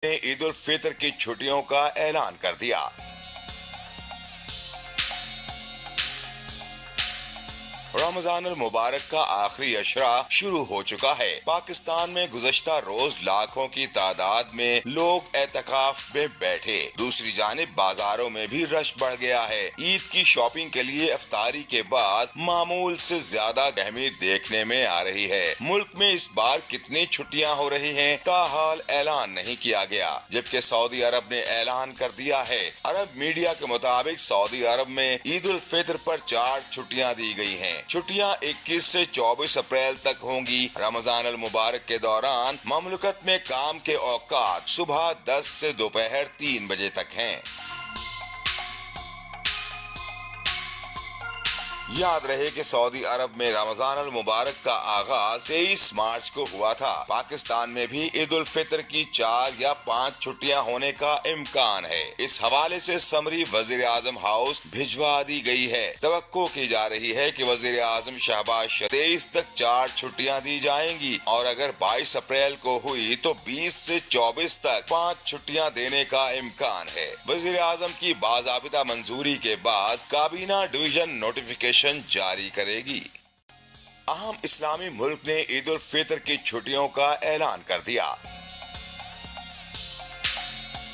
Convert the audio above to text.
نے عید الفطر کی چھٹیوں کا اعلان کر دیا۔ رمضان المبارک کا آخری اشرا شروع ہو چکا ہے۔ پاکستان میں گزشتہ روز لاکھوں کی تعداد میں لوگ اعتکاف میں بیٹھے۔ دوسری جانب بازاروں میں بھی رش بڑھ گیا ہے۔ عید کی شاپنگ کے لیے افطاری کے بعد معمول سے زیادہ گرمی دیکھنے میں آ رہی ہے۔ ملک میں اس بار کتنی چھٹیاں ہو رہی ہیں تاحال اعلان نہیں کیا گیا، جبکہ سعودی عرب نے اعلان کر دیا ہے۔ عرب میڈیا کے مطابق سعودی عرب میں عید الفطر پر 4 چھٹیاں دی گئی ہیں۔ چھٹیاں 21 سے 24 اپریل تک ہوں گی۔ رمضان المبارک کے دوران مملکت میں کام کے اوقات صبح 10 سے دوپہر 3 بجے تک ہیں۔ یاد رہے کہ سعودی عرب میں رمضان المبارک کا آغاز 23 مارچ کو ہوا تھا۔ پاکستان میں بھی عید الفطر کی 4 یا 5 چھٹیاں ہونے کا امکان ہے۔ اس حوالے سے سمری وزیر اعظم ہاؤس بھجوا دی گئی ہے۔ توقع کی جا رہی ہے کہ وزیر اعظم شہباز شریف 23 تک 4 چھٹیاں دی جائیں گی، اور اگر 22 اپریل کو ہوئی تو 20 سے 24 تک 5 چھٹیاں دینے کا امکان ہے۔ وزیر اعظم کی باضابطہ منظوری کے بعد کابینہ ڈویژن نوٹیفیکیشن جاری کرے گی۔ اہم اسلامی ملک نے عید الفطر کی چھٹیوں کا اعلان کر دیا۔